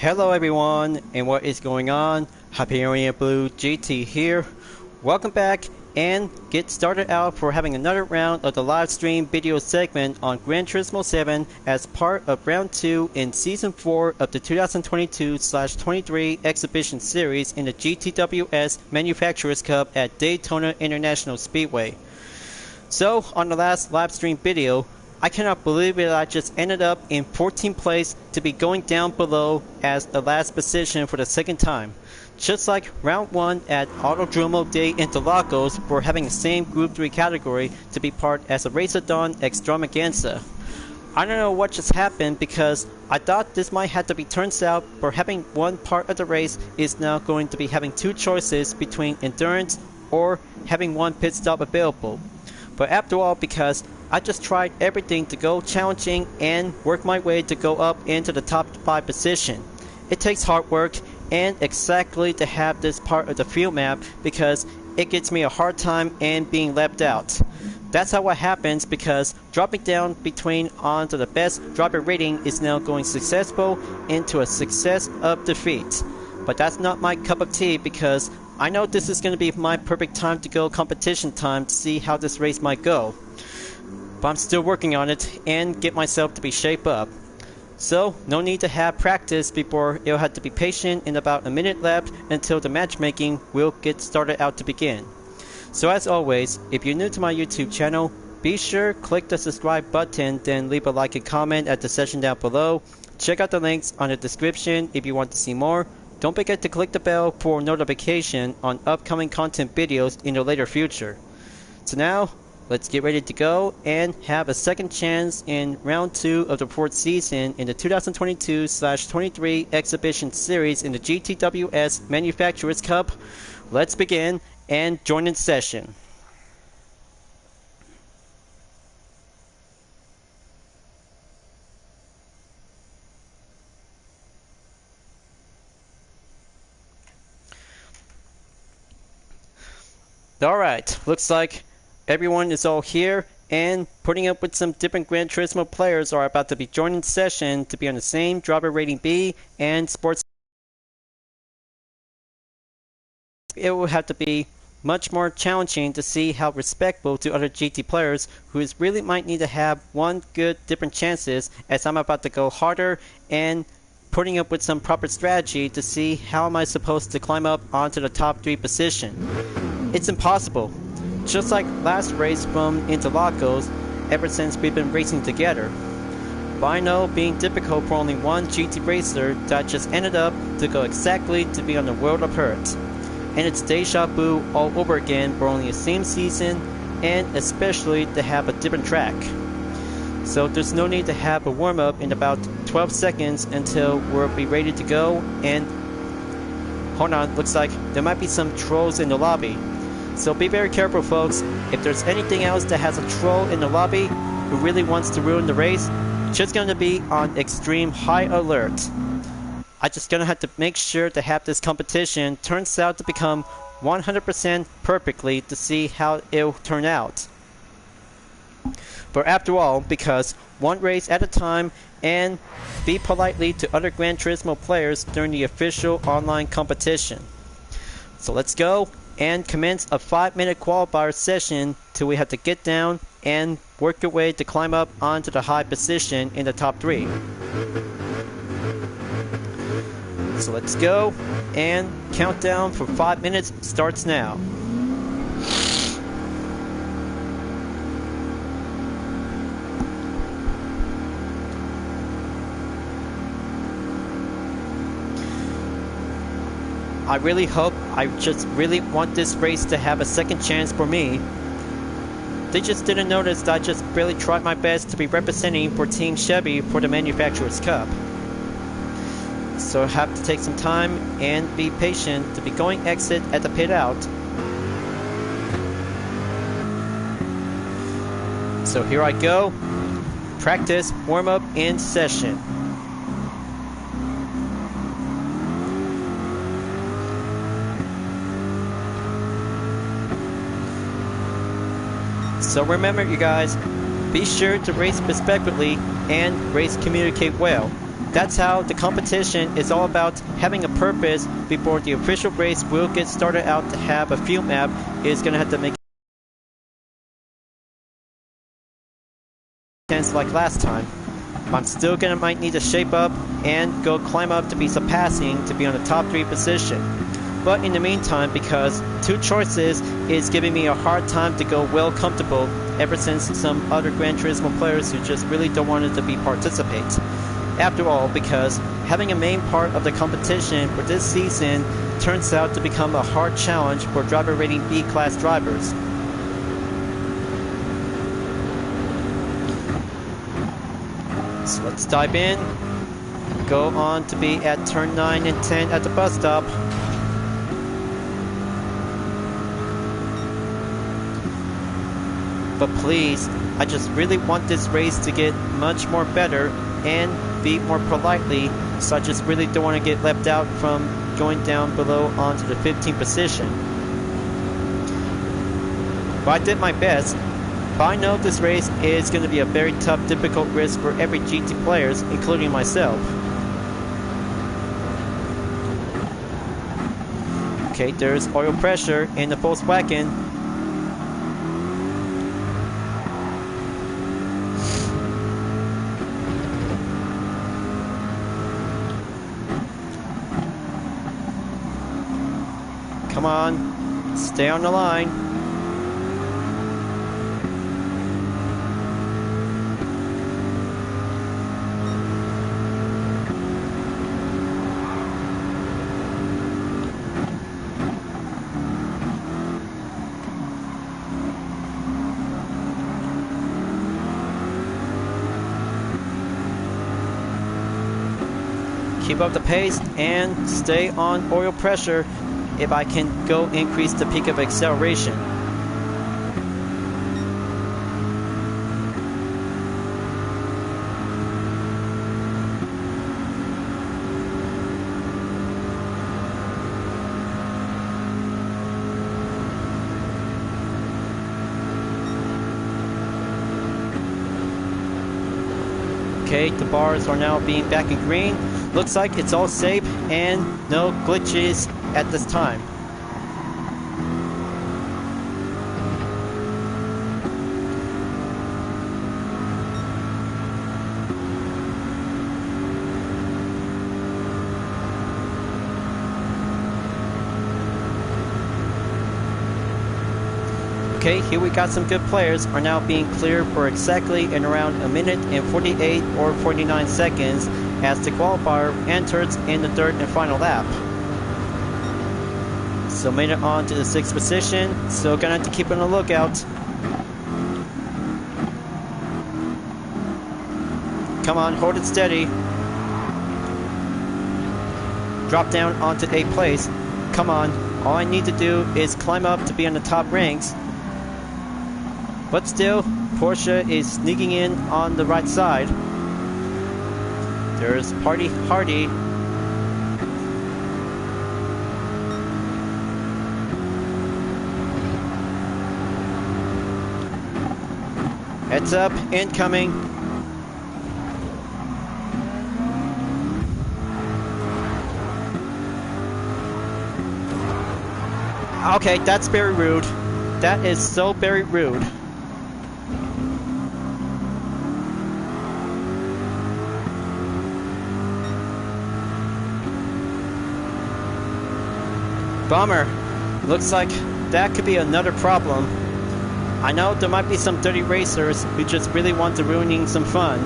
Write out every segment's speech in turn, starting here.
Hello everyone, and what is going on? Hyperion-Blue-GT here. Welcome back, and get started out for having another round of the live stream video segment on Gran Turismo 7 as part of round 2 in season 4 of the 2022/23 exhibition series in the GTWS Manufacturers Cup at Daytona International Speedway. So, on the last live stream video, I cannot believe it, I just ended up in 14th place to be going down below as the last position for the second time. Just like round 1 at Autodromo de Interlagos for having the same Group 3 category to be part as a Race-A-Dawn Extravaganza. I don't know what just happened because I thought this might have to be turns out for having one part of the race is now going to be having two choices between endurance or having one pit stop available. But after all, because I just tried everything to go challenging and work my way to go up into the top 5 position. It takes hard work and exactly to have this part of the field map because it gets me a hard time and being left out. That's how it happens because dropping down between onto the best driver rating is now going successful into a success of defeat. But that's not my cup of tea because I know this is going to be my perfect time to go competition time to see how this race might go. But I'm still working on it and get myself to be shape up. So no need to have practice before it'll have to be patient in about a minute left until the matchmaking will get started out to begin. So as always, if you're new to my YouTube channel, be sure click the subscribe button, then leave a like and comment at the section down below. Check out the links on the description if you want to see more. Don't forget to click the bell for notification on upcoming content videos in the later future. So now, let's get ready to go and have a second chance in round 2 of the 4th season in the 2022/23 exhibition series in the GTWS Manufacturers Cup. Let's begin and join in session. Alright, looks like everyone is all here and putting up with some different Gran Turismo players are about to be joining session to be on the same driver rating B and sports. It will have to be much more challenging to see how respectful to other GT players who really might need to have one good different chances as I'm about to go harder and putting up with some proper strategy to see how am I supposed to climb up onto the top 3 position. It's impossible. Just like last race from Interlagos, ever since we've been racing together. But I know being difficult for only one GT racer that just ended up to go exactly to be on the World of Hurt. And it's deja vu all over again for only the same season and especially to have a different track. So there's no need to have a warm-up in about 12 seconds until we'll be ready to go. And hold on, looks like there might be some trolls in the lobby. So be very careful, folks. If there's anything else that has a troll in the lobby who really wants to ruin the race, just going to be on extreme high alert. I just going to have to make sure to have this competition turns out to become 100% perfectly to see how it'll turn out. But after all, because one race at a time and be politely to other Gran Turismo players during the official online competition. So let's go and commence a 5-minute qualifier session till we have to get down and work your way to climb up onto the high position in the top 3. So let's go, and countdown for 5 minutes starts now. I really hope, I just really want this race to have a second chance for me. They just didn't notice that I just really tried my best to be representing for Team Chevy for the Manufacturers Cup. So I have to take some time and be patient to be going exit at the pit out. So here I go. Practice, warm up in session. So remember, you guys, be sure to race respectfully and race communicate well. That's how the competition is all about, having a purpose before the official race will get started out. To have a field map is going to have to make sense like last time. I'm still gonna might need to shape up and go climb up to be surpassing to be on the top 3 position. But in the meantime, because 2 choices is giving me a hard time to go well comfortable ever since some other Gran Turismo players who just really don't want it to be participate. After all, because having a main part of the competition for this season turns out to become a hard challenge for driver rating B class drivers. So let's dive in, go on to be at turn 9 and 10 at the bus stop. But please, I just really want this race to get much more better and be more politely, so I just really don't want to get left out from going down below onto the 15th position. But I did my best. But I know this race is going to be a very tough, difficult risk for every GT players, including myself. Okay, there's oil pressure in the Volkswagen. Come on, stay on the line. Keep up the pace and stay on oil pressure if I can go increase the peak of acceleration. Okay, the bars are now being back in green. Looks like it's all safe and no glitches at this time. Okay, here we got some good players are now being cleared for exactly in around a minute and 48 or 49 seconds as the qualifier enters in the 3rd and final lap. So made it on to the 6th position, so gonna have to keep on the lookout. Come on, hold it steady. Drop down onto 8th place. Come on, all I need to do is climb up to be on the top ranks. But still, Porsche is sneaking in on the right side. There's Party Hardy. Heads up, incoming. Okay, that's very rude. That is so very rude. Bummer. Looks like that could be another problem. I know there might be some dirty racers who just really want to ruining some fun.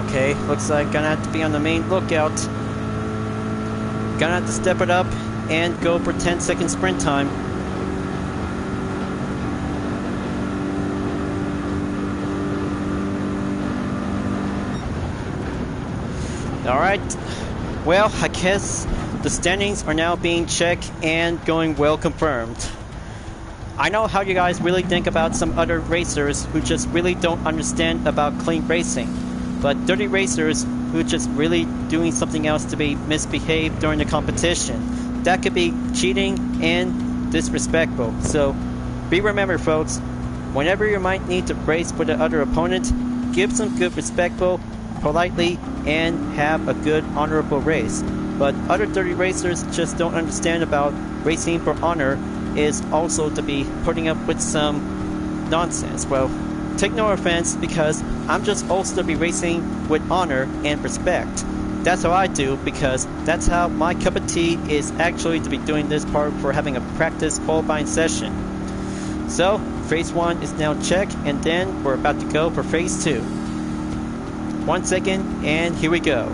Okay, looks like gonna have to be on the main lookout. Gonna have to step it up and go for 10-second sprint time. Alright, well, I guess the standings are now being checked and going well confirmed. I know how you guys really think about some other racers who just really don't understand about clean racing, but dirty racers who just really doing something else to be misbehaved during the competition. That could be cheating and disrespectful. So be remembered, folks, whenever you might need to race with the other opponent, give some good respectful, politely, and have a good honorable race. But other dirty racers just don't understand about racing for honor is also to be putting up with some nonsense. Well, take no offense, because I'm just also to be racing with honor and respect. That's how I do, because that's how my cup of tea is actually to be doing this part for having a practice qualifying session. So, phase 1 is now checked, and then we're about to go for phase 2. 1 second, and here we go.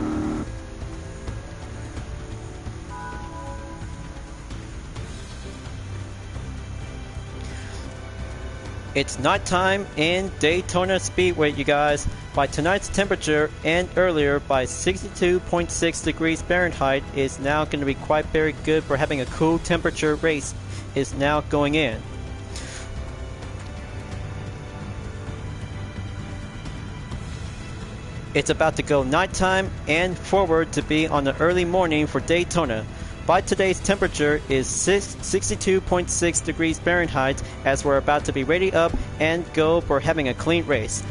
It's nighttime in Daytona Speedway, you guys. By tonight's temperature and earlier by 62.6 degrees Fahrenheit is now going to be quite very good for having a cool temperature race is now going in. It's about to go nighttime and forward to be on the early morning for Daytona. By today's temperature is 62.6 degrees Fahrenheit as we're about to be ready up and go for having a clean race.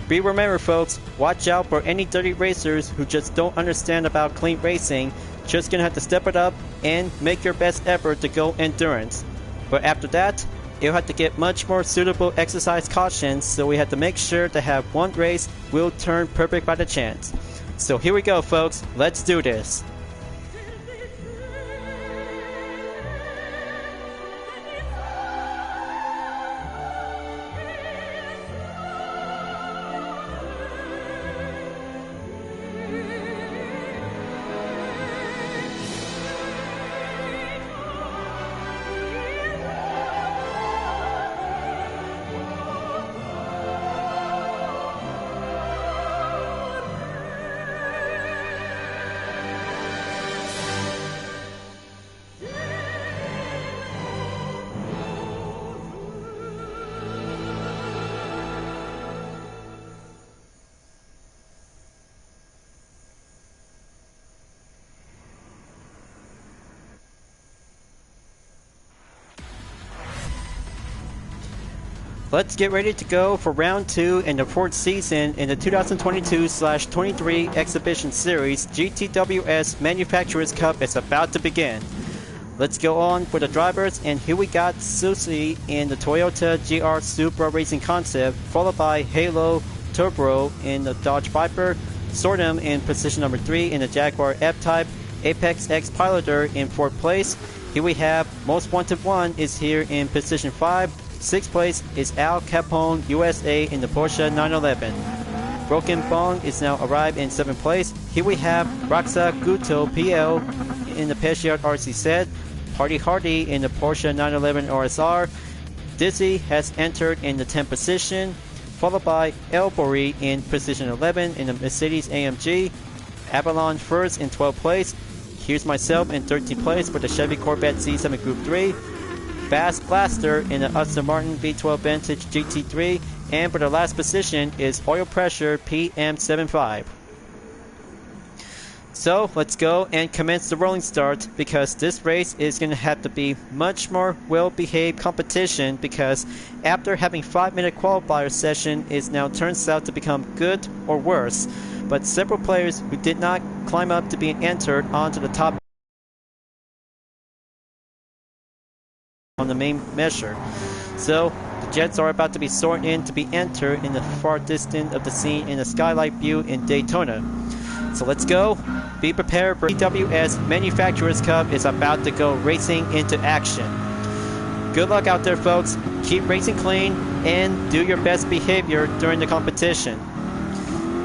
Be remembered, folks, watch out for any dirty racers who just don't understand about clean racing. Just gonna have to step it up and make your best effort to go endurance. But after that, you'll have to get much more suitable exercise cautions, so we have to make sure to have one race will turn perfect by the chance. So here we go, folks, let's do this. Let's get ready to go for round 2 in the 4th season in the 2022/23 Exhibition Series. GTWS Manufacturers Cup is about to begin. Let's go on for the drivers, and here we got Susie in the Toyota GR Supra Racing Concept, followed by Halo Turbo in the Dodge Viper, Sordom in position number 3 in the Jaguar F-Type, Apex X Piloter in 4th place. Here we have Most Wanted 1 is here in position 5. 6th place is Al Capone USA in the Porsche 911. Broken Bong is now arrived in 7th place. Here we have Raxa Guto PL in the Peugeot RCZ. Hardy Hardy in the Porsche 911 RSR. Dizzy has entered in the 10th position, followed by El Bori in position 11 in the Mercedes AMG. Avalon first in 12th place. Here's myself in 13th place for the Chevy Corvette C7 Group 3. Fast Blaster in the Aston Martin V12 Vantage GT3, and for the last position is Oil Pressure PM75. So let's go and commence the rolling start, because this race is going to have to be much more well-behaved competition, because after having 5-minute qualifier session is now turns out to become good or worse. But several players who did not climb up to be entered onto the top on the main measure. So the jets are about to be sorted in to be entered in the far distance of the scene in the skylight view in Daytona. So let's go. Be prepared for GTWS Manufacturers Cup is about to go racing into action. Good luck out there, folks. Keep racing clean and do your best behavior during the competition.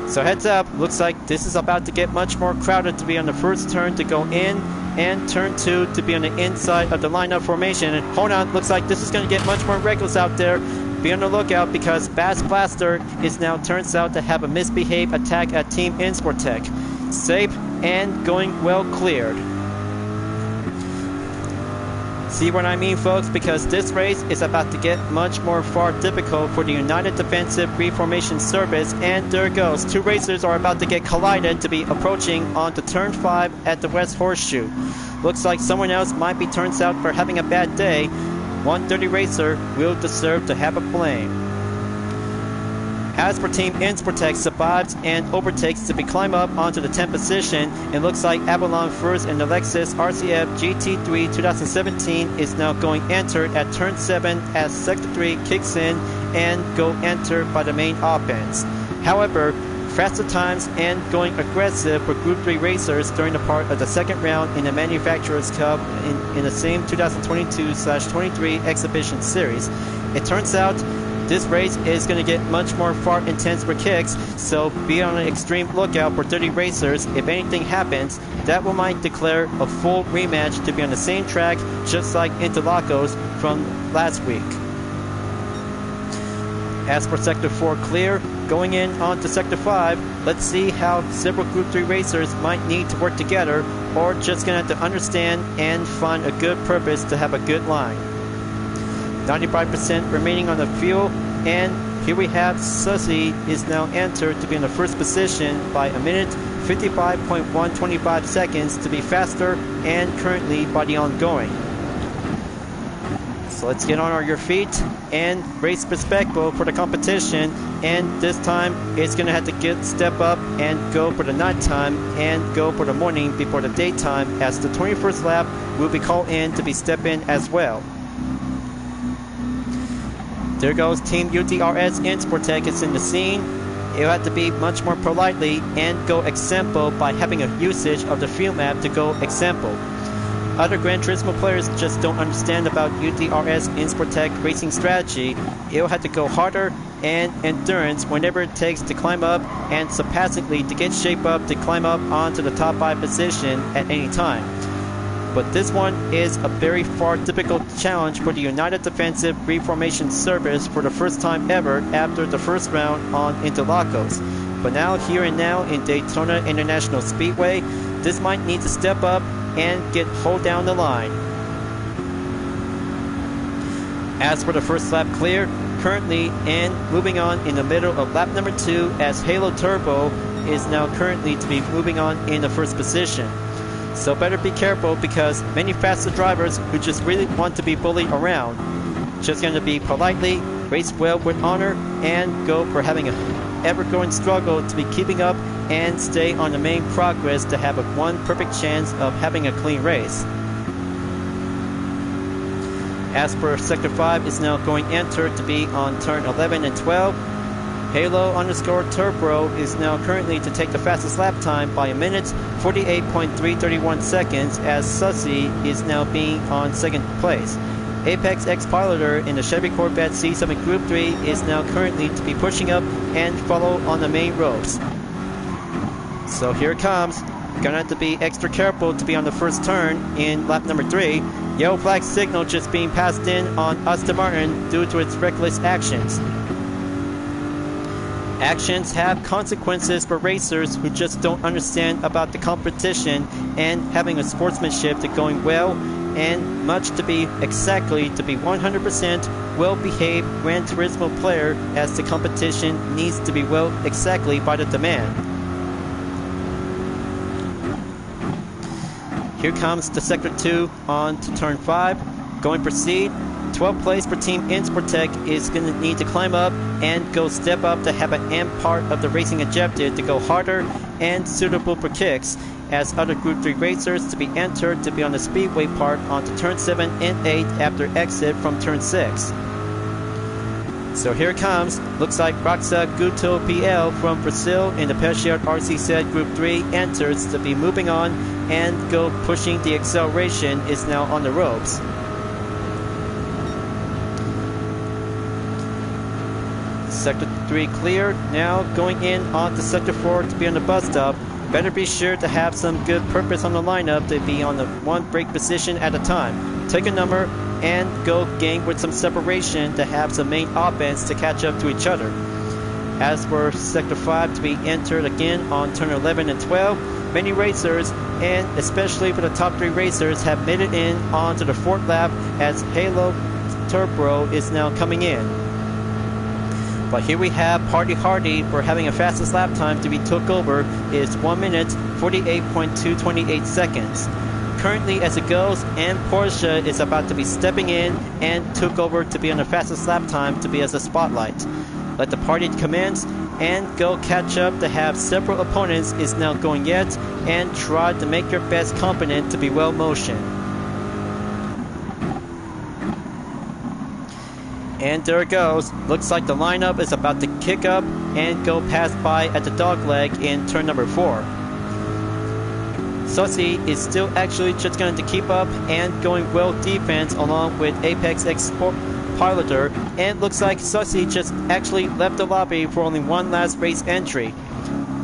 So heads up, looks like this is about to get much more crowded to be on the first turn to go in, and turn 2 to be on the inside of the lineup formation. And hold on, looks like this is going to get much more reckless out there. Be on the lookout, because Fast Blaster is now turns out to have a misbehaved attack at Team Insportec. Safe and going well cleared. See what I mean, folks? Because this race is about to get much more far difficult for the United Defensive Reformation Service, and there it goes. Two racers are about to get collided to be approaching onto turn 5 at the West Horseshoe. Looks like someone else might be turns out for having a bad day. 130 racer will deserve to have a flame. As for Team Insportec survives and overtakes to be climb up onto the 10th position, it looks like Avalon First and the Lexus RCF GT3 2017 is now going entered at turn 7 as Sector 3 kicks in and go enter by the main offense. However, faster times and going aggressive for Group 3 racers during the part of the second round in the Manufacturers Cup in the same 2022/23 exhibition series. It turns out this race is going to get much more far intense for kicks, so be on an extreme lookout for 30 racers. If anything happens, that will might declare a full rematch to be on the same track, just like Interlagos from last week. As for Sector 4 clear, going in onto Sector 5, let's see how several Group 3 racers might need to work together, or just going to have to understand and find a good purpose to have a good line. 95% remaining on the fuel, and here we have Sussy is now entered to be in the first position by a minute 55.125 seconds to be faster and currently by the ongoing. So let's get on your feet and race perspective for the competition, and this time it's going to have to step up and go for the nighttime and go for the morning before the daytime, as the 21st lap will be called in to be step in as well. There goes Team UDRS Insportec is in the scene. It'll have to be much more politely and go example by having a usage of the field map to go example. Other Gran Turismo players just don't understand about UDRS Insportec racing strategy. It'll have to go harder and endurance whenever it takes to climb up, and surpassingly to get shape up to climb up onto the top 5 position at any time. But this one is a very far difficult challenge for the United Defensive Reformation Service for the first time ever after the first round on Interlagos. But now, here and now in Daytona International Speedway, this might need to step up and hold down the line. As for the first lap clear, currently and moving on in the middle of lap number 2, as Halo Turbo is now currently to be moving on in the first position. So better be careful, because many faster drivers who just really want to be bullied around, just going to be politely, race well with honor, and go for having a ever-growing struggle to be keeping up and stay on the main progress to have a one perfect chance of having a clean race. As for Sector 5 is now going entered to be on turn 11 and 12. Halo_Turbo is now currently to take the fastest lap time by a minute 48.331 seconds, as Sussy is now being on second place. Apex X-Piloter in the Chevy Corvette C7 Group 3 is now currently to be pushing up and follow on the main ropes. So here it comes. Gonna have to be extra careful to be on the first turn in lap number 3. Yellow flag signal just being passed in on Aston Martin due to its reckless actions. Actions have consequences for racers who just don't understand about the competition and having a sportsmanship to going well, and much to be 100% well-behaved Gran Turismo player, as the competition needs to be well exactly by the demand. Here comes the Sector 2 on to turn 5, going proceed. 12th place for Team Insportec is going to need to climb up and go step up to have an end part of the racing objective to go harder and suitable for kicks, as other Group 3 racers to be entered to be on the speedway part onto turn 7 and 8 after exit from turn 6. So here it comes. Looks like Roxa Guto PL from Brazil in the Peugeot RCZ Group 3 enters to be moving on and go pushing the acceleration, is now on the ropes. Sector 3 clear, now going in on to Sector 4 to be on the bus stop. Better be sure to have some good purpose on the lineup to be on the one brake position at a time. Take a number and go gain with some separation to have some main offense to catch up to each other. As for Sector 5 to be entered again on turn 11 and 12, many racers, and especially for the top 3 racers, have made it in onto the 4th lap as Halo Turbo is now coming in. But here we have Party Hardy for having a fastest lap time to be took over is 1 minute 48.228 seconds. Currently as it goes, and Porsche is about to be stepping in and took over to be on the fastest lap time to be as a spotlight. Let the party commence and go catch up to have several opponents is now going yet, and try to make your best component to be well motioned. And there it goes. Looks like the lineup is about to kick up and go past by at the dogleg in turn number 4. Sussy is still actually just going to keep up and going well defense along with Apex X Piloter, and looks like Sussy just actually left the lobby for only one last race entry.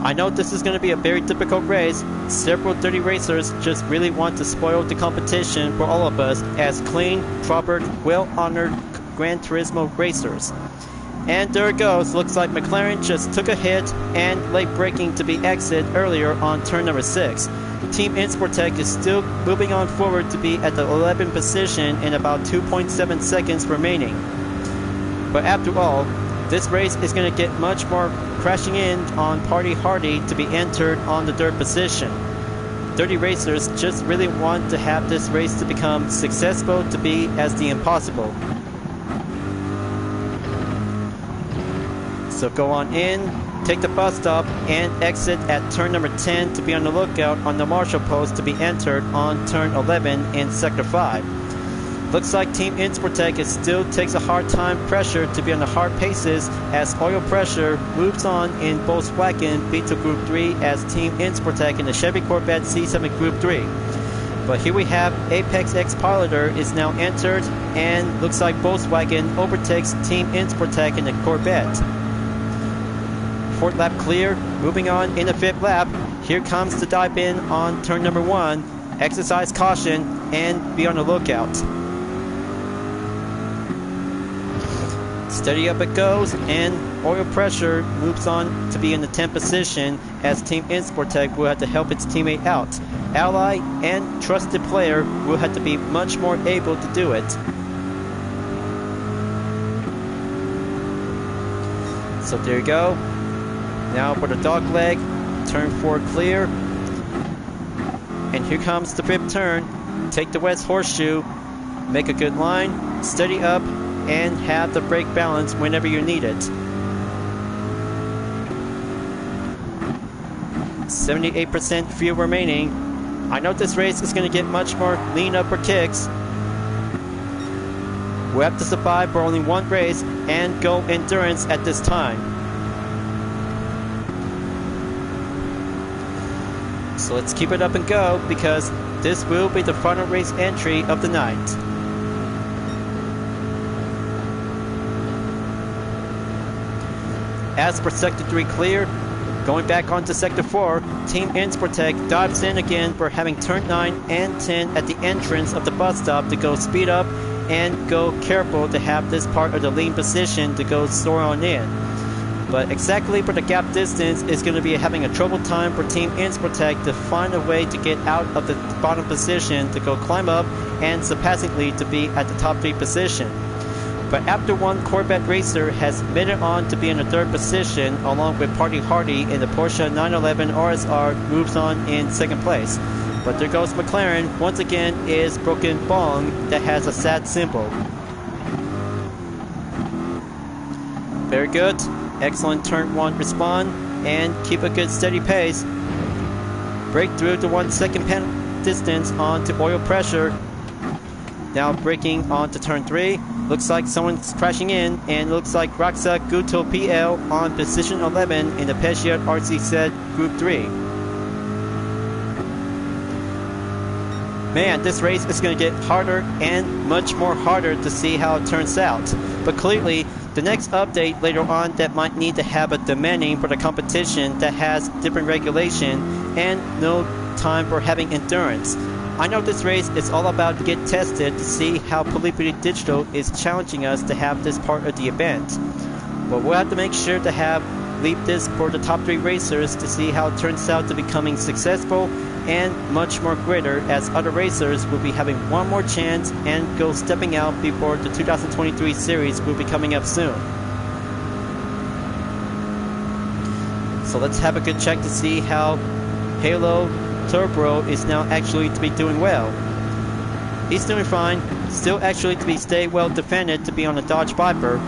I know this is going to be a very difficult race. Several dirty racers just really want to spoil the competition for all of us as clean, proper, well-honored Gran Turismo racers. And there it goes. Looks like McLaren just took a hit and late braking to be exit earlier on turn number 6. Team Insportec is still moving on forward to be at the 11th position in about 2.7 seconds remaining. But after all, this race is going to get much more crashing in on Party Hardy to be entered on the 3rd position. Dirty racers just really want to have this race to become successful to be as the impossible. So go on in, take the bus stop, and exit at turn number 10 to be on the lookout on the marshal post to be entered on turn 11 in sector 5. Looks like Team Insportec still takes a hard time pressure to be on the hard paces as oil pressure moves on in Volkswagen Beetle Group 3 as Team Insportec in the Chevy Corvette C7 Group 3. But here we have Apex X Piloter is now entered, and looks like Volkswagen overtakes Team Insportec in the Corvette. 4th lap clear, moving on in the 5th lap. Here comes the dive in on turn number 1. Exercise caution and be on the lookout. Steady up it goes, and oil pressure moves on to be in the 10th position as Team Insportec will have to help its teammate out. Ally and trusted player will have to be much more able to do it. So there you go. Now for the dog leg, turn 4 clear. And here comes the 5th turn. Take the West Horseshoe, make a good line, steady up, and have the brake balance whenever you need it. 78% fuel remaining. I know this race is going to get much more lean upper kicks. We'll have to survive for only one race and go endurance at this time. So let's keep it up and go, because this will be the final race entry of the night. As for Sector 3 clear, going back onto Sector 4, Team Insportec dives in again for having turn 9 and 10 at the entrance of the bus stop to go speed up and go careful to have this part of the lean position to go soar on in. But exactly for the gap distance is going to be having a trouble time for Team Insportec to find a way to get out of the bottom position to go climb up and surpassingly to be at the top 3 position. But after one Corvette racer has made it on to be in the 3rd position along with Party Hardy in the Porsche 911 RSR moves on in 2nd place. But there goes McLaren, once again is Broken Bong that has a sad symbol. Very good. Excellent turn 1 respawn and keep a good steady pace. Break through the 1 second distance onto oil pressure. Now braking onto turn 3. Looks like someone's crashing in, and looks like Raxa Guto PL on position 11 in the Peugeot RCZ Group 3. Man, this race is going to get harder and much more harder to see how it turns out. But clearly, the next update later on that might need to have a demanding for the competition that has different regulation and no time for having endurance. I know this race is all about to get tested to see how Polypity Digital is challenging us to have this part of the event. But we'll have to make sure to have leave this for the top 3 racers to see how it turns out to becoming successful and much more greater, as other racers will be having one more chance and go stepping out before the 2023 series will be coming up soon. So let's have a good check to see how Halo Turbo is now actually to be doing well. He's doing fine, still actually to be stay well defended to be on the Dodge Viper,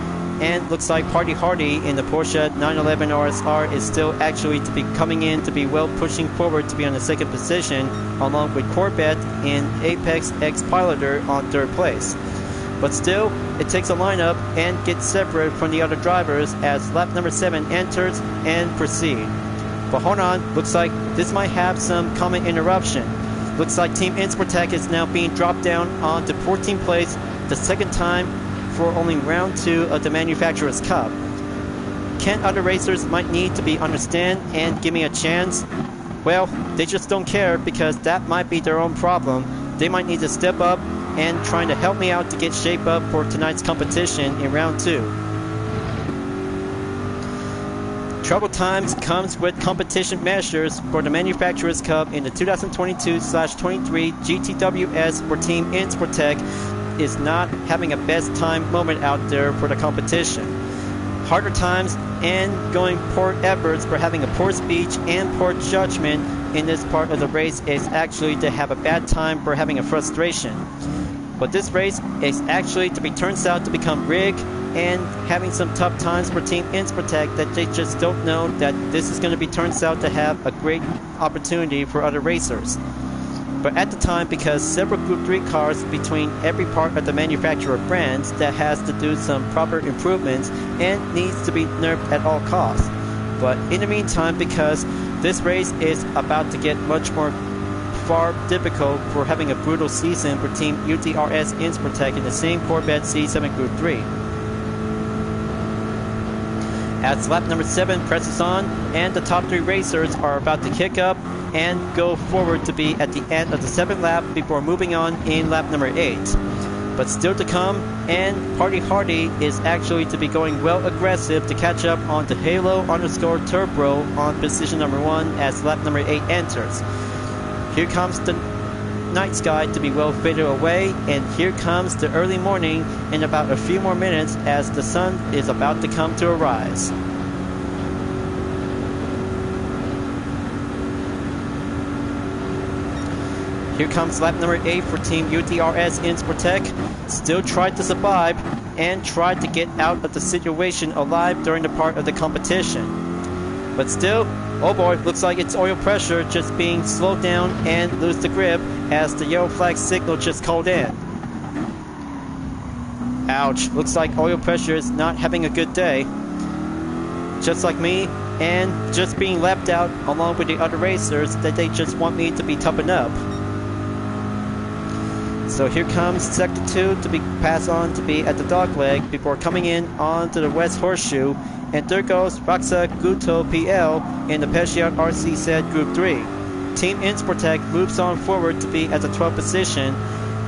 and looks like Party Hardy in the Porsche 911 RSR is still actually to be coming in to be well pushing forward to be on the 2nd position, along with Corvette and Apex X Piloter on 3rd place. But still, it takes a lineup and gets separate from the other drivers as lap number 7 enters and proceed. But hold on, looks like this might have some common interruption. Looks like Team Insportec is now being dropped down onto 14th place, the 2nd time for only round 2 of the Manufacturers Cup. Can other racers might need to be understand and give me a chance? Well, they just don't care, because that might be their own problem. They might need to step up and trying to help me out to get shape up for tonight's competition in round 2. Trouble times comes with competition measures for the Manufacturers Cup in the 2022/23 GTWS for Team Insportec is not having a best time moment out there for the competition. Harder times and going poor efforts for having a poor speech and poor judgment in this part of the race is actually to have a bad time for having a frustration. But this race is actually to be turns out to become rigged and having some tough times for Team Insportec that they just don't know that this is going to be turns out to have a great opportunity for other racers. But at the time, because several Group 3 cars between every part of the manufacturer brands that has to do some proper improvements and needs to be nerfed at all costs. But in the meantime, because this race is about to get much more far difficult for having a brutal season for Team UTRS Insportec in the same Corvette C7 Group 3. As lap number 7 presses on and the top 3 racers are about to kick up and go forward to be at the end of the 7th lap before moving on in lap number 8. But still to come, and Party Hardy is actually to be going well aggressive to catch up on the Halo_Turbo on position number 1 as lap number 8 enters. Here comes the night sky to be well faded away, and here comes the early morning in about a few more minutes as the sun is about to come to a rise. Here comes lap number 8 for Team UTRS Insportec. Still tried to survive and tried to get out of the situation alive during the part of the competition. But still, oh boy, looks like it's oil pressure just being slowed down and lose the grip as the yellow flag signal just called in. Ouch, looks like oil pressure is not having a good day. Just like me, and just being lapped out along with the other racers that they just want me to be toughened up. So here comes Sector 2 to be passed on to be at the dogleg before coming in onto the West Horseshoe, and there goes Raxa Guto PL in the Peugeot RCZ Group 3. Team Insportec moves on forward to be at the 12th position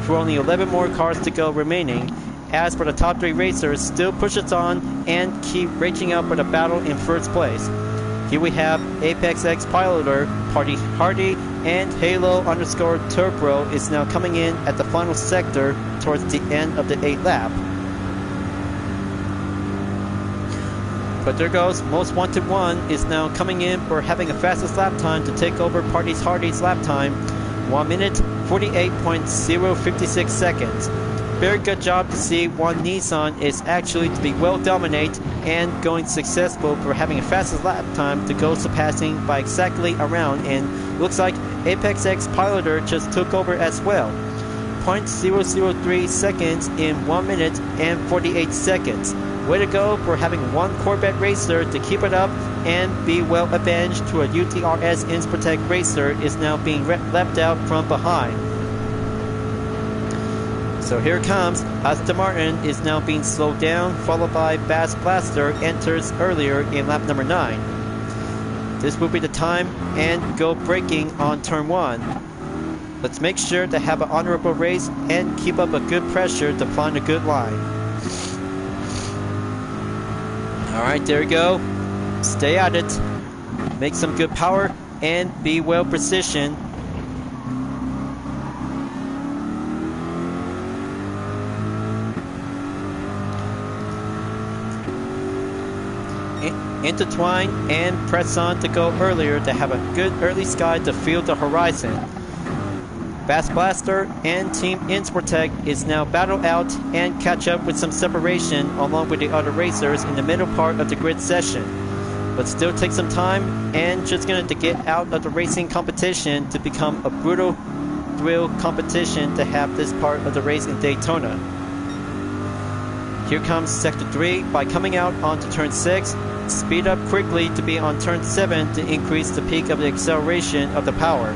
for only 11 more cars to go remaining. As for the top 3 racers, still pushes on and keep raging up for the battle in first place. Here we have Apex X Piloter, Party Hardy, and Halo_Turbo is now coming in at the final sector towards the end of the 8th lap. But there goes Most Wanted 1 is now coming in for having a fastest lap time to take over Party Hardy's lap time, 1 minute 48.056 seconds. Very good job to see one Nissan is actually to be well dominate and going successful for having a fastest lap time to go surpassing by exactly around, and looks like Apex X Piloter just took over as well. 0.003 seconds in 1 minute and 48 seconds. Way to go for having one Corvette racer to keep it up and be well avenged to a UTRS Insportec racer is now being left out from behind. So here comes Aston Martin is now being slowed down, followed by Bass Blaster enters earlier in lap number 9. This will be the time and go braking on turn 1. Let's make sure to have an honorable race and keep up a good pressure to find a good line. Alright, there we go. Stay at it. Make some good power and be well positioned. Intertwine and press on to go earlier to have a good early sky to feel the horizon. Fast Blaster and Team Insportec is now battle out and catch up with some separation along with the other racers in the middle part of the grid session. But still take some time and just going to get out of the racing competition to become a brutal thrill competition to have this part of the race in Daytona. Here comes Sector 3 by coming out onto turn 6. Speed up quickly to be on turn 7 to increase the peak of the acceleration of the power.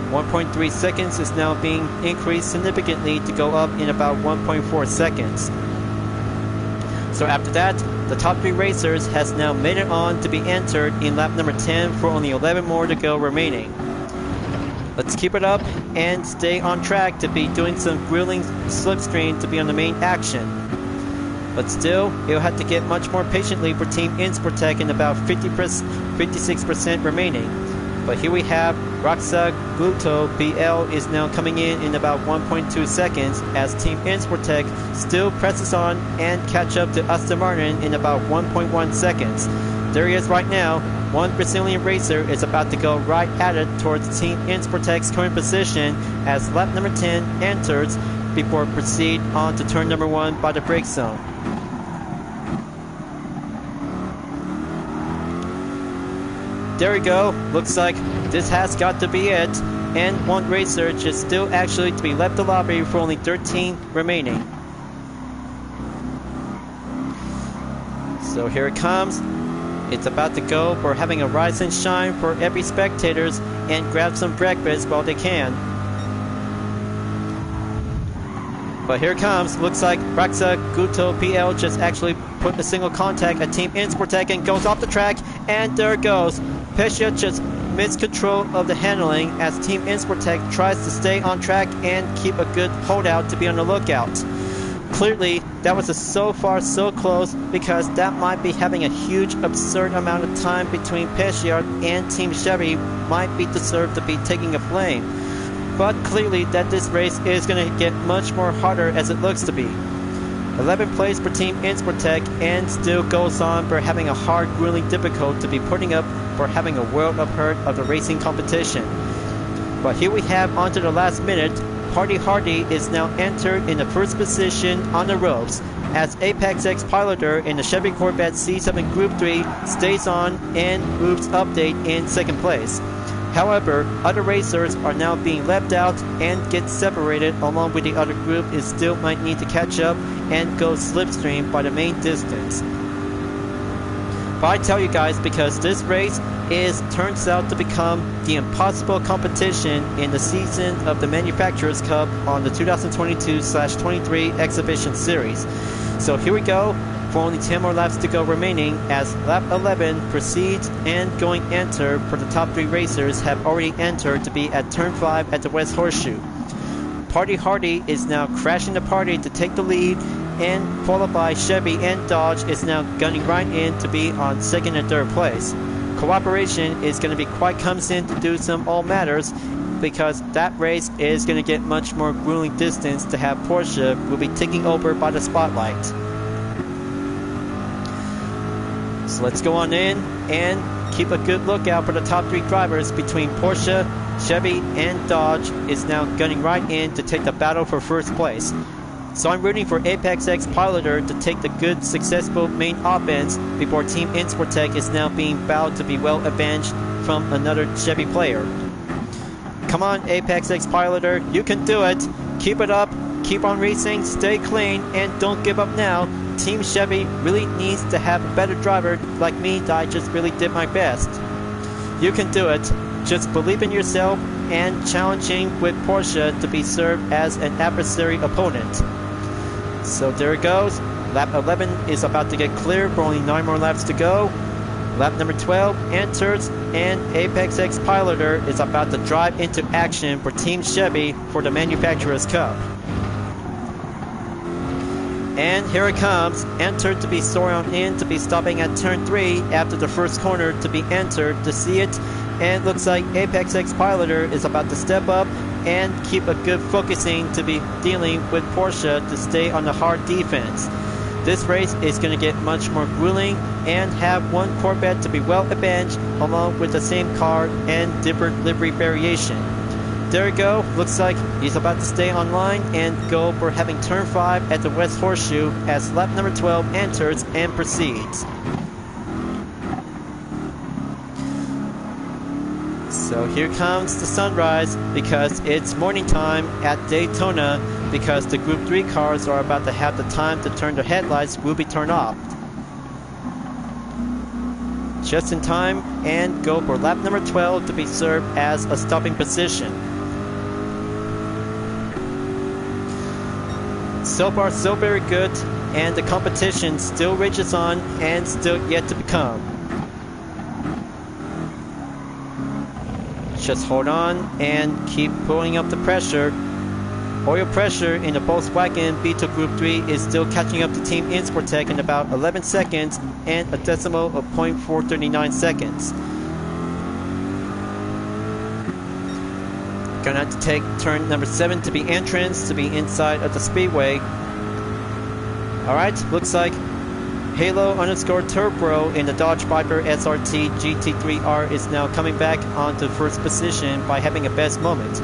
1.3 seconds is now being increased significantly to go up in about 1.4 seconds. So after that, the top 3 racers has now made it on to be entered in lap number 10 for only 11 more to go remaining. Let's keep it up and stay on track to be doing some grueling slipstream to be on the main action. But still, you'll have to get much more patiently for Team Insportec in about 56% remaining. But here we have Roxa Gluto BL is now coming in about 1.2 seconds as Team Insportec still presses on and catch up to Aston Martin in about 1.1 seconds. There he is right now. One Brazilian racer is about to go right at it towards Team Insportec's current position as lap number 10 enters before proceed on to turn number 1 by the brake zone. There we go. Looks like this has got to be it. And one racer just still actually to be left the lobby for only 13 remaining. So here it comes. It's about to go. We're having a rise and shine for every spectators and grab some breakfast while they can. But here it comes. Looks like Raxa Guto PL just actually put a single contact at Team Insportec and goes off the track. And there it goes. Pescia just missed control of the handling as Team Insportec tries to stay on track and keep a good holdout to be on the lookout. Clearly, that was so far so close because that might be having a huge absurd amount of time between Pescia and Team Chevy might be deserved to be taking a flame. But clearly that this race is going to get much more harder as it looks to be. 11th place for Team Insportec and still goes on for having a hard, grueling difficult to be putting up for having a world of hurt of the racing competition. But here we have onto the last minute, Party Hardy is now entered in the first position on the ropes as Apex X Piloter in the Chevy Corvette C7 Group 3 stays on and moves update in second place. However, other racers are now being left out and get separated along with the other group is still might need to catch up and go slipstream by the main distance. But I tell you guys, because this race turns out to become the impossible competition in the season of the Manufacturers Cup on the 2022/23 Exhibition Series. So here we go. For only 10 more laps to go remaining as lap 11 proceeds and going enter for the top 3 racers have already entered to be at turn 5 at the West Horseshoe. Party Hardy is now crashing the party to take the lead and followed by Chevy and Dodge is now gunning right in to be on second and third place. Cooperation is going to be quite comes in to do some all matters because that race is going to get much more grueling distance to have Porsche will be taking over by the spotlight. So let's go on in and keep a good lookout for the top 3 drivers between Porsche, Chevy, and Dodge is now gunning right in to take the battle for first place. So I'm rooting for Apex X Piloter to take the good, successful main offense before Team Insportec is now being bowed to be well avenged from another Chevy player. Come on, Apex X Piloter, you can do it. Keep it up, keep on racing, stay clean, and don't give up now. Team Chevy really needs to have a better driver like me that I just really did my best. You can do it. Just believe in yourself and challenging with Porsche to be served as an adversary opponent. So there it goes. Lap 11 is about to get clear for only 9 more laps to go. Lap number 12 enters and Apex X Piloter is about to drive into action for Team Chevy for the Manufacturers Cup. And here it comes, entered to be soaring on in, to be stopping at turn 3 after the first corner to be entered to see it. And looks like Apex X Piloter is about to step up and keep a good focusing to be dealing with Porsche to stay on the hard defense. This race is going to get much more grueling and have one Corvette to be well advantaged along with the same car and different livery variation. There we go, looks like he's about to stay online and go for having turn 5 at the West Horseshoe as lap number 12 enters and proceeds. So here comes the sunrise because it's morning time at Daytona because the Group 3 cars are about to have the time to turn their headlights will be turned off. Just in time and go for lap number 12 to be served as a stopping position. So far so very good, and the competition still rages on and still yet to become. Just hold on and keep pulling up the pressure. Oil pressure in the Volkswagen Beetle Group 3 is still catching up to Team Insportec in about 11 seconds and a decimal of 0.439 seconds. Gonna have to take turn number 7 to be entrance, to be inside of the speedway. Alright, looks like Halo_Turbo in the Dodge Viper SRT GT3R is now coming back onto first position by having a best moment.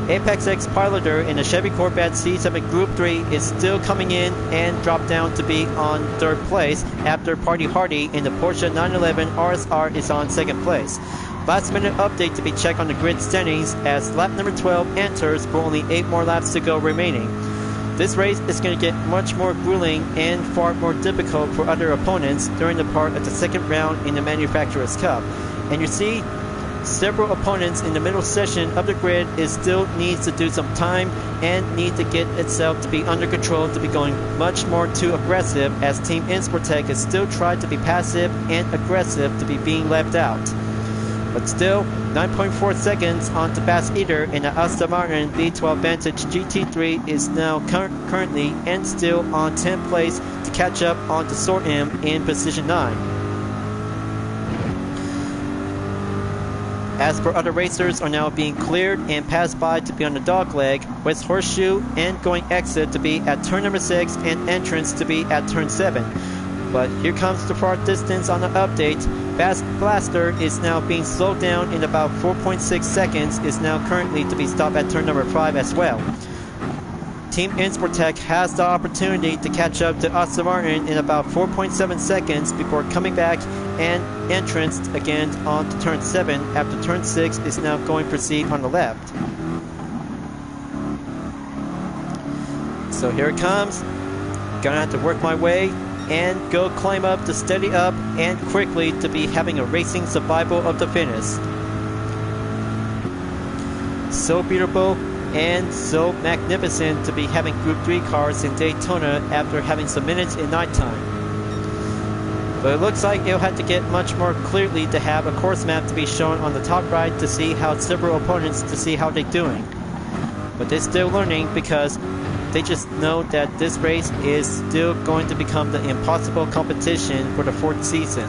Apex X Piloter in the Chevy Corvette C7 Group 3 is still coming in and dropped down to be on third place after Party Hardy in the Porsche 911 RSR is on second place. Last minute update to be checked on the grid standings as lap number 12 enters for only 8 more laps to go remaining. This race is going to get much more grueling and far more difficult for other opponents during the part of the second round in the Manufacturers Cup. And you see, several opponents in the middle section of the grid is still needs to do some time and need to get itself to be under control to be going much more too aggressive as Team Insportec has still tried to be passive and aggressive to be being left out. But still, 9.4 seconds onto Bass Eater in the Aston Martin V12 Vantage GT3 is now currently and still on 10th place to catch up onto Sort M in position 9. As for other racers are now being cleared and passed by to be on the dogleg, West Horseshoe and going exit to be at turn number 6 and entrance to be at turn 7. But here comes the far distance on the update. Fast Blaster is now being slowed down in about 4.6 seconds, is now currently to be stopped at turn number 5 as well. Team Insportec has the opportunity to catch up to Aston Martin in about 4.7 seconds before coming back and entrance again onto turn 7 after turn 6 is now going to proceed on the left. So here it comes. Gonna have to work my way and go climb up to steady up and quickly to be having a racing survival of the fittest. So beautiful and so magnificent to be having Group 3 cars in Daytona after having some minutes in nighttime. But it looks like it'll have to get much more clearly to have a course map to be shown on the top right to see how several opponents to see how they're doing. But they're still learning because they just know that this race is still going to become the impossible competition for the 4th season.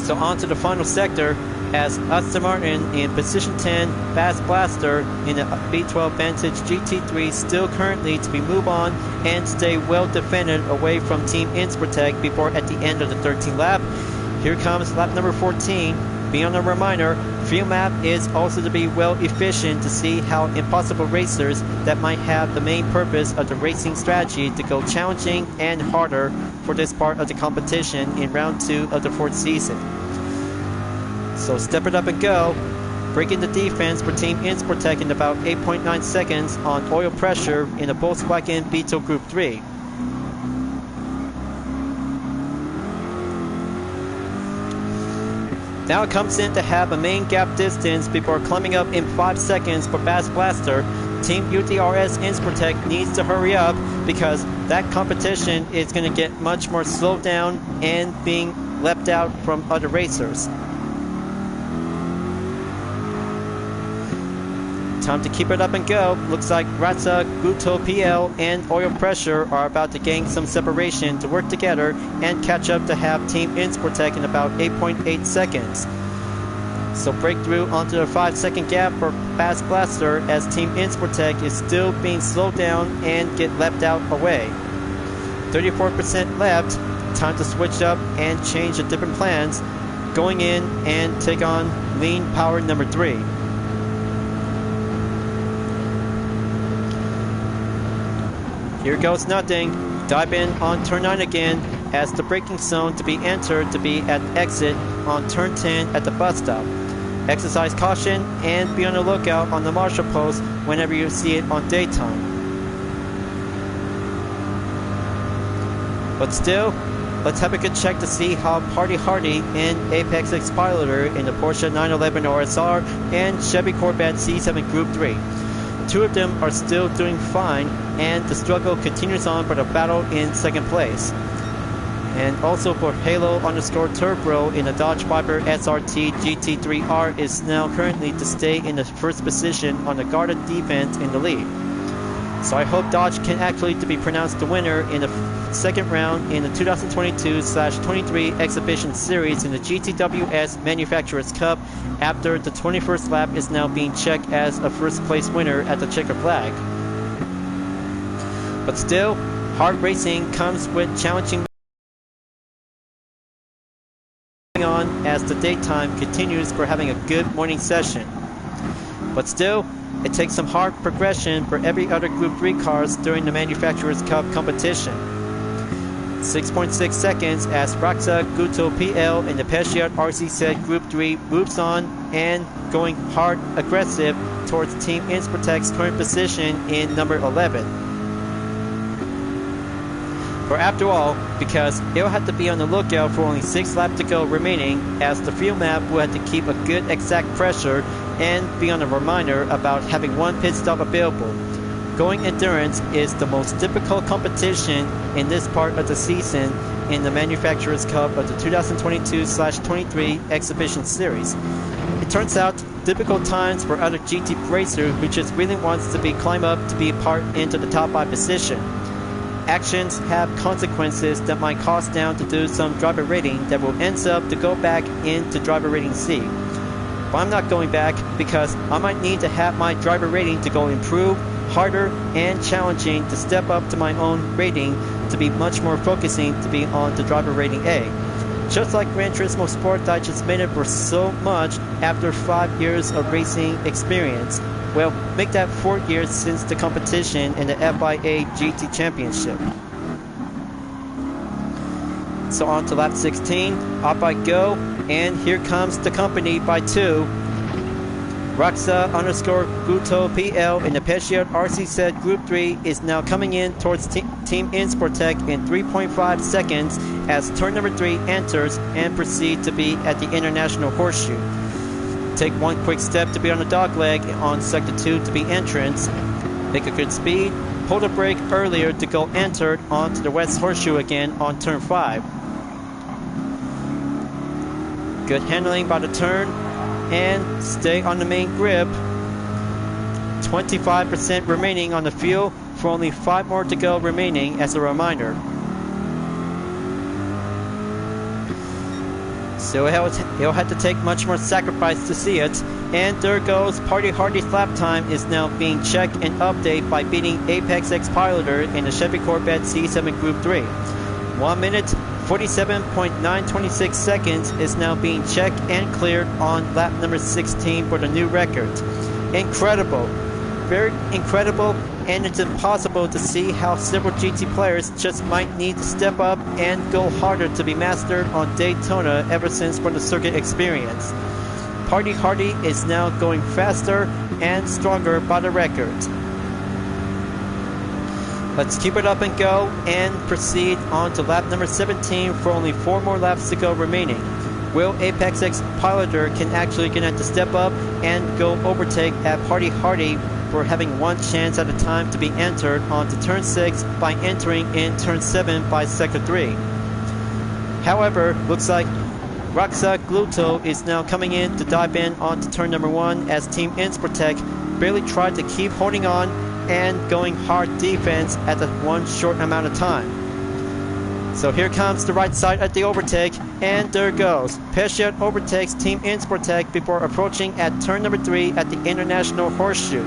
So on to the final sector as Aston Martin in position 10, Fast Blaster in the V12 Vantage GT3 still currently to be move on and stay well defended away from Team Insportec before at the end of the 13th lap. Here comes lap number 14. Beyond a reminder, field map is also to be well efficient to see how impossible racers that might have the main purpose of the racing strategy to go challenging and harder for this part of the competition in round 2 of the 4th season. So step it up and go, breaking the defense for Team Insportec in about 8.9 seconds on oil pressure in the Volkswagen Beetle Group 3. Now it comes in to have a main gap distance before climbing up in 5 seconds for Bass Blaster. Team UTRS Insportec needs to hurry up because that competition is going to get much more slowed down and being left out from other racers. Time to keep it up and go. Looks like Ratsa, Guto PL, and Oil Pressure are about to gain some separation to work together and catch up to have Team Insportec in about 8.8 seconds. So breakthrough onto the 5-second gap for Fast Blaster as Team Insportec is still being slowed down and get leapt out away. 34% left. Time to switch up and change the different plans. Going in and take on Lean Power number 3. Here goes nothing. Dive in on turn 9 again as the braking zone to be entered to be at exit on turn 10 at the bus stop. Exercise caution and be on the lookout on the marshal post whenever you see it on daytime. But still, let's have a good check to see how Party Hardy and Apex X Piloter in the Porsche 911 RSR and Chevy Corvette C7 Group 3. Two of them are still doing fine, and the struggle continues on for the battle in second place. And also for Halo_Turbo in the Dodge Viper SRT GT3R is now currently to stay in the first position on the guarded defense in the lead. So I hope Dodge can actually to be pronounced the winner in the second round in the 2022/23 Exhibition Series in the GTWS Manufacturers Cup after the 21st lap is now being checked as a first place winner at the checker flag. But still, hard racing comes with challenging on as the daytime continues for having a good morning session. But still, it takes some hard progression for every other Group 3 cars during the Manufacturers Cup competition. 6.6 seconds as Raxa Guto PL in the Peugeot RCZ Group 3 moves on and going hard aggressive towards Team Insportec's current position in number 11. For after all, because it'll have to be on the lookout for only 6 laps to go remaining, as the field map will have to keep a good exact pressure and be on a reminder about having one pit stop available. Going endurance is the most difficult competition in this part of the season in the Manufacturers Cup of the 2022/23 Exhibition Series. It turns out difficult times for other GT racer who just really wants to be climb up to be part into the top 5 position. Actions have consequences that might cost down to do some driver rating that will end up to go back into driver rating C. But I'm not going back because I might need to have my driver rating to go improve, harder, and challenging to step up to my own rating to be much more focusing to be on the driver rating A. Just like Gran Turismo Sport that I just made it for so much after 5 years of racing experience. Well, make that 4 years since the competition in the FIA GT Championship. So on to lap 16, up I go, and here comes the company by 2. Raxa_Guto PL in the Peugeot RCZ Group 3 is now coming in towards Team Insportec in 3.5 seconds as turn number 3 enters and proceed to be at the International Horseshoe. Take one quick step to be on the dogleg on sector 2 to be entrance. Make a good speed, pull the brake earlier to go entered onto the West Horseshoe again on turn 5. Good handling by the turn and stay on the main grip. 25% remaining on the fuel for only 5 more to go remaining as a reminder. So he'll have to take much more sacrifice to see it. And there goes Party Hardy's lap time is now being checked and updated by beating Apex X Piloter in the Chevy Corvette C7 Group 3. 1 minute 47.926 seconds is now being checked and cleared on lap number 16 for the new record. Incredible. Very incredible, and it's impossible to see how several GT players just might need to step up and go harder to be mastered on Daytona ever since for the circuit experience. Party Hardy is now going faster and stronger by the record. Let's keep it up and go and proceed on to lap number 17 for only 4 more laps to go remaining. Will Apex X Piloter can actually gonna have to step up and go overtake at Party Hardy for having one chance at a time to be entered onto turn 6 by entering in turn 7 by sector 3. However, looks like Raxa Guto is now coming in to dive in onto turn number 1 as Team Insportec barely tried to keep holding on and going hard defense at the one short amount of time. So here comes the right side at the overtake, and there goes. Pesciat overtakes Team Insportec before approaching at turn number 3 at the International Horseshoe.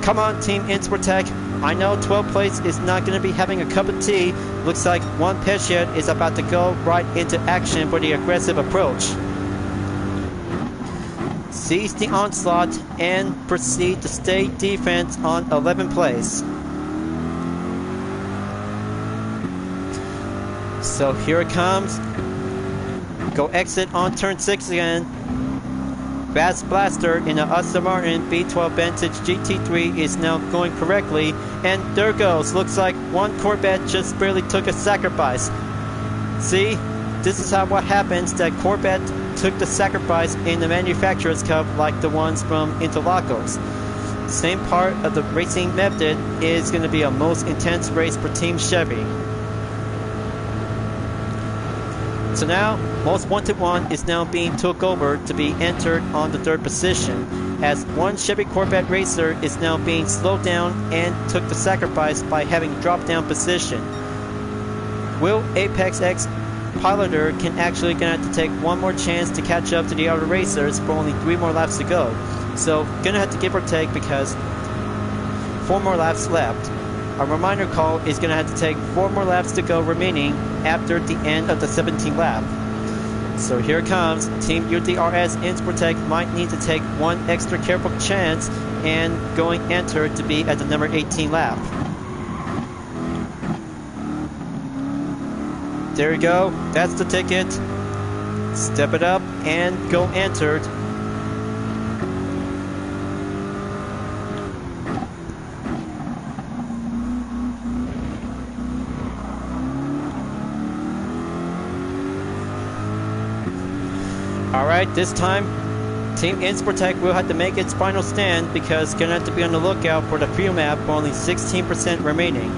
Come on, Team Insportec. I know 12th place is not going to be having a cup of tea. Looks like one Pesciat is about to go right into action for the aggressive approach. Seize the onslaught and proceed to stay defense on 11th place. So here it comes. Go exit on turn 6 again. Fast Blaster in the Aston Martin V12 Vantage GT3 is now going correctly, and there goes. Looks like one Corvette just barely took a sacrifice. See, this is how what happens, that Corvette took the sacrifice in the Manufacturers Cup like the ones from Interlagos. Same part of the racing method is going to be a most intense race for Team Chevy. So now, Most Wanted 1 is now being took over to be entered on the 3rd position, as one Chevy Corvette racer is now being slowed down and took the sacrifice by having drop down position. Will Apex X Piloter can actually gonna have to take one more chance to catch up to the other racers for only 3 more laps to go. So gonna have to give or take because 4 more laps left. A reminder call is going to have to take 4 more laps to go remaining after the end of the 17th lap. So here it comes. Team UDRS Insportec might need to take one extra careful chance and going enter to be at the number 18 lap. There you go. That's the ticket. Step it up and go entered. Alright, this time Team Insportec will have to make its final stand because gonna have to be on the lookout for the fuel map for only 16% remaining.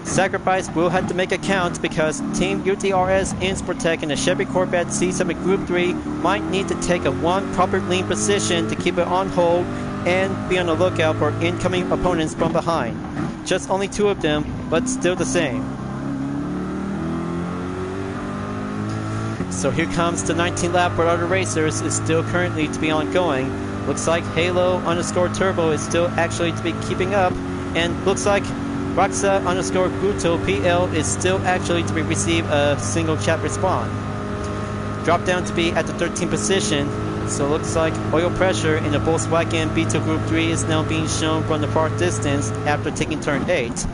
Sacrifice will have to make a count because Team UTRS Insportec and the Chevy Corvette C7 Group 3 might need to take a one proper lean position to keep it on hold and be on the lookout for incoming opponents from behind. Just only 2 of them, but still the same. So here comes the 19th lap for other racers is still currently to be ongoing. Looks like Halo_Turbo is still actually to be keeping up, and looks like Raxa_Guto PL is still actually to be receive a single chat response. Drop down to be at the 13th position, so looks like oil pressure in the Volkswagen Beetle Group 3 is now being shown from the far distance after taking turn 8.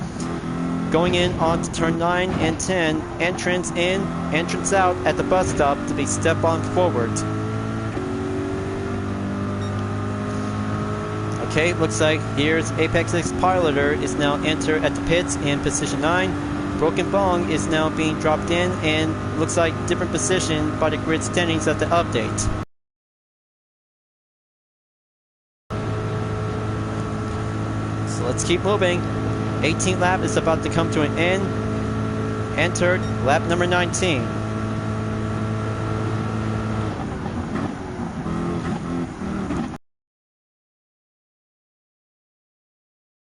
Going in on to turn 9 and 10, entrance in, entrance out at the bus stop to be step on forward. Okay, looks like here's Apex X Piloter is now entered at the pits in position 9. Broken Bong is now being dropped in and looks like different position by the grid standings at the update. So let's keep moving. 18th lap is about to come to an end. Entered lap number 19.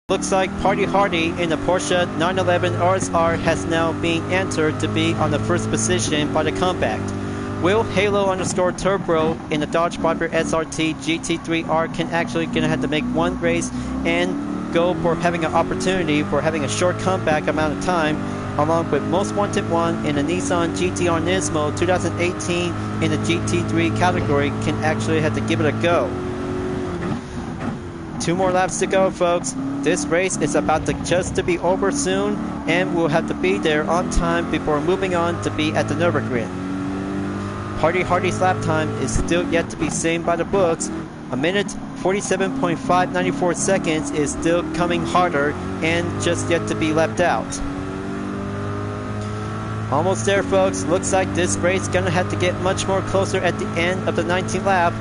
Looks like Party Hardy in the Porsche 911 RSR has now been entered to be on the 1st position by the compact. Will Halo_Turbo in the Dodge Viper SRT GT3R can actually gonna have to make one race and go for having an opportunity for having a short comeback amount of time, along with Most Wanted 1 in the Nissan GT-R Nismo 2018 in the GT3 category can actually have to give it a go. 2 more laps to go, folks. This race is about to just to be over soon, and we'll have to be there on time before moving on to be at the Nürburgring. Party Hardy's lap time is still yet to be seen by the books. A minute 47.594 seconds is still coming harder and just yet to be left out. Almost there, folks. Looks like this race gonna have to get much more closer at the end of the 19th lap,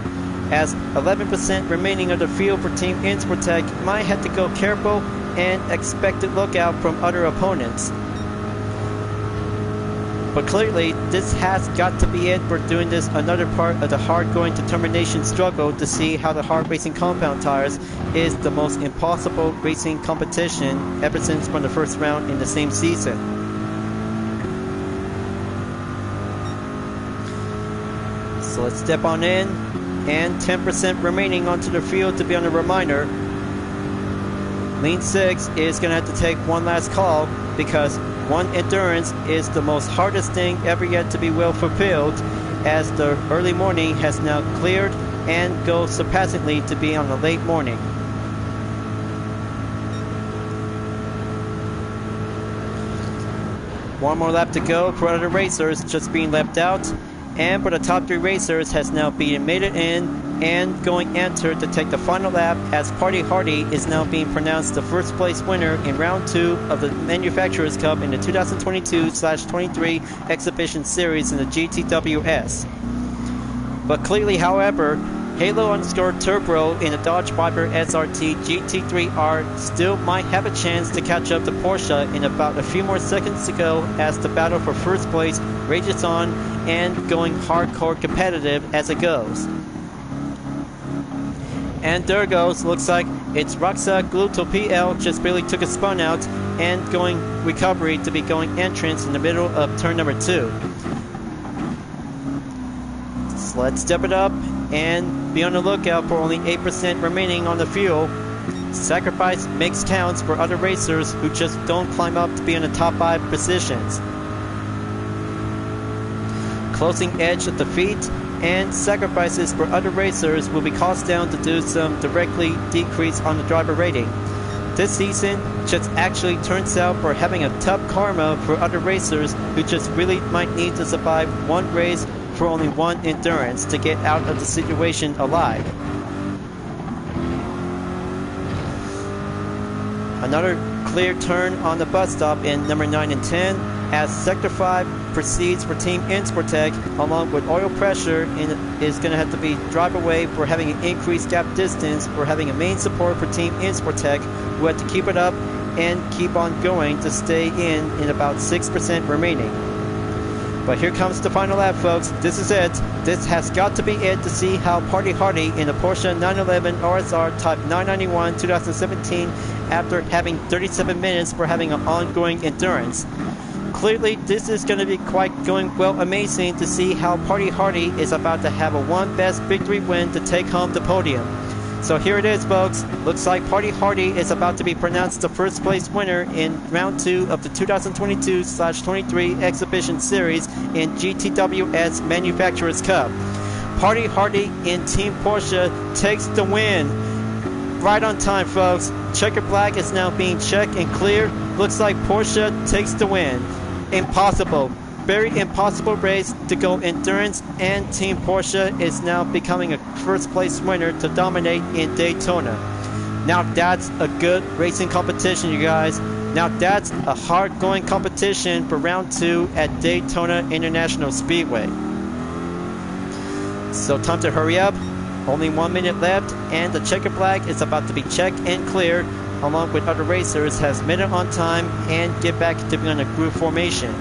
as 11% remaining of the field for Team Insportec might have to go careful and expect to look out from other opponents. But clearly, this has got to be it for doing this another part of the hard-going determination struggle to see how the hard racing compound tires is the most impossible racing competition ever since from the first round in the same season. So let's step on in, and 10% remaining onto the field to be on a reminder. Lean 6 is going to have to take one last call because one endurance is the most hardest thing ever yet to be well fulfilled, as the early morning has now cleared and goes surpassingly to be on the late morning. One more lap to go for other racers just being left out, and for the top 3 racers has now been made it in and going enter to take the final lap, as Party Hardy is now being pronounced the first place winner in round 2 of the Manufacturers Cup in the 2022/23 Exhibition Series in the GTWS. But clearly, however, Halo_Turbo in the Dodge Viper SRT GT3R still might have a chance to catch up to Porsche in about a few more seconds to go, as the battle for first place rages on and going hardcore competitive as it goes. And there it goes, looks like it's Roxa Gluto PL just barely took a spun out and going recovery to be going entrance in the middle of turn number 2. So let's step it up and be on the lookout for only 8% remaining on the fuel. Sacrifice makes counts for other racers who just don't climb up to be in the top 5 positions. Closing edge at the feet, and sacrifices for other racers will be cost down to do some directly decrease on the driver rating. This season just actually turns out for having a tough karma for other racers who just really might need to survive one race for only one endurance to get out of the situation alive. Another clear turn on the bus stop in number 9 and 10, as Sector 5 proceeds for Team Insportec, along with oil pressure, and is going to have to be drive away for having an increased gap distance for having a main support for Team Insportec, who have to keep it up and keep on going to stay in about 6% remaining. But here comes the final lap, folks. This is it. This has got to be it to see how Party Hardy in the Porsche 911 RSR Type 991 2017, after having 37 minutes for having an ongoing endurance. Clearly, this is going to be quite going well amazing to see how Party Hardy is about to have a one best victory win to take home the podium. So here it is, folks. Looks like Party Hardy is about to be pronounced the first place winner in round 2 of the 2022/23 Exhibition Series in GTWS Manufacturers Cup. Party Hardy in Team Porsche takes the win. Right on time, folks. Checker Black is now being checked and cleared. Looks like Porsche takes the win. Impossible. Very impossible race to go endurance, and Team Porsche is now becoming a first place winner to dominate in Daytona. Now that's a good racing competition, you guys. Now that's a hard going competition for round 2 at Daytona International Speedway. So time to hurry up. Only 1 minute left, and the checker flag is about to be checked and cleared, along with other racers has made it on time and get back to being on a group formation.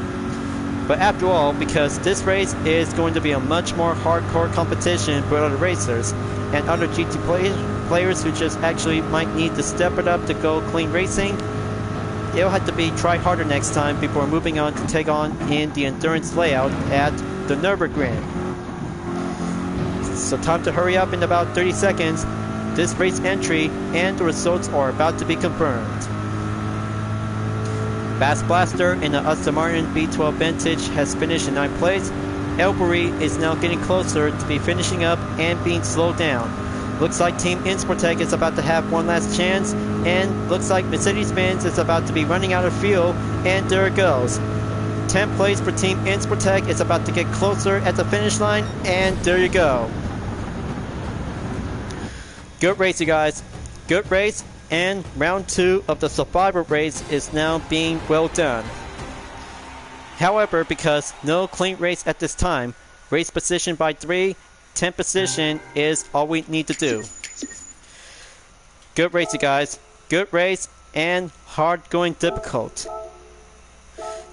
But after all, because this race is going to be a much more hardcore competition for other racers and other GT players who just actually might need to step it up to go clean racing, it'll have to be try harder next time before moving on to take on in the endurance layout at the Nürburgring. So time to hurry up in about 30 seconds. This race entry and the results are about to be confirmed. Bass Blaster in the Aston Martin V12 Vintage has finished in 9th place. Elbury is now getting closer to be finishing up and being slowed down. Looks like Team Insportec is about to have one last chance, and looks like Mercedes-Benz is about to be running out of fuel, and there it goes. 10th place for Team Insportec is about to get closer at the finish line, and there you go. Good race, you guys. Good race, and round 2 of the Survivor race is now being well done. However, because no clean race at this time, race position by 3, 10th position is all we need to do. Good race, you guys. Good race, and hard going difficult.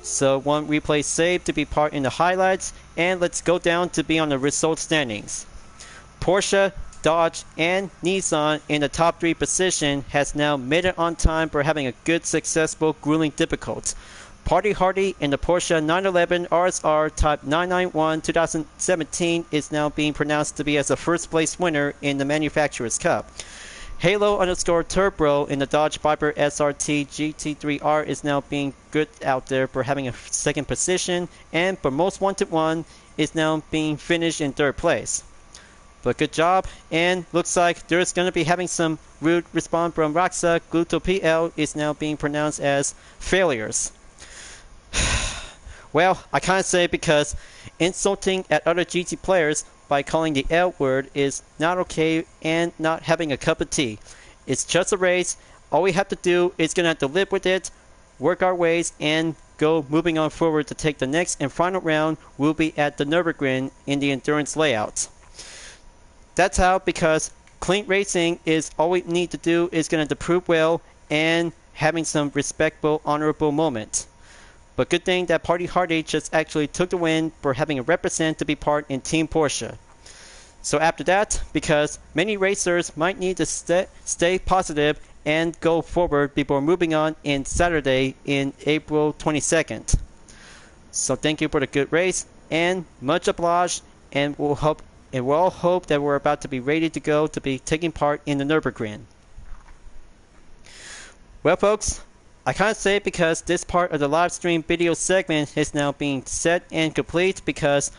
So one replay saved to be part in the highlights, and let's go down to be on the result standings. Porsche, Dodge, and Nissan in the top 3 position has now made it on time for having a good, successful, grueling difficult. Party Hardy in the Porsche 911 RSR Type 991 2017 is now being pronounced to be as the first place winner in the Manufacturers' Cup. Halo_Turbo in the Dodge Viper SRT GT3R is now being good out there for having a second position, and for Most Wanted 1 is now being finished in third place. But good job, and looks like there's going to be having some rude response from Raxa. Gluto PL is now being pronounced as failures. Well, I can't say because insulting at other GT players by calling the L word is not okay and not having a cup of tea. It's just a race. All we have to do is going to have to live with it, work our ways, and go moving on forward to take the next and final round. Will be at the Nürburgring in the endurance layout. That's how, because clean racing is all we need to do is going to prove well and having some respectful, honorable moment. But good thing that Party Hardy just actually took the win for having a represent to be part in Team Porsche. So after that, because many racers might need to stay positive and go forward before moving on in Saturday in April 22nd. So thank you for the good race and much obliged, and we'll all hope that we're about to be ready to go to be taking part in the Nürburgring. Well folks, I can't say because this part of the live stream video segment is now being set and complete because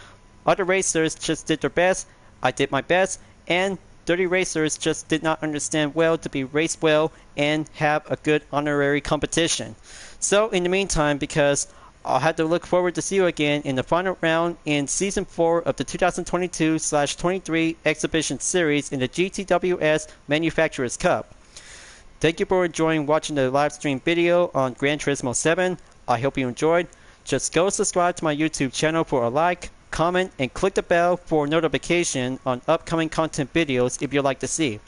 other racers just did their best, I did my best, and 30 racers just did not understand well to be raced well and have a good honorary competition. So in the meantime, because I'll have to look forward to see you again in the final round in Season 4 of the 2022/23 Exhibition Series in the GTWS Manufacturers' Cup. Thank you for enjoying watching the live stream video on Gran Turismo 7. I hope you enjoyed. Just go subscribe to my YouTube channel for a like, comment, and click the bell for notification on upcoming content videos if you'd like to see.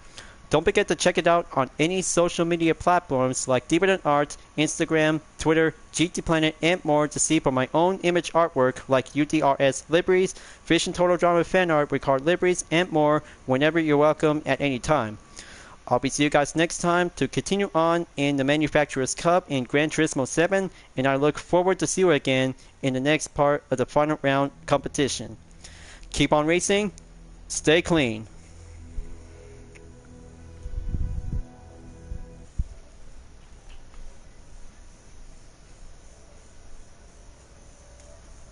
Don't forget to check it out on any social media platforms like DeviantArt, Instagram, Twitter, GT Planet, and more to see for my own image artwork like UDRS liveries, Fish and Total Drama fan art with card liveries, and more whenever you're welcome at any time. I'll be seeing you guys next time to continue on in the Manufacturers' Cup in Gran Turismo 7, and I look forward to see you again in the next part of the final round competition. Keep on racing, stay clean.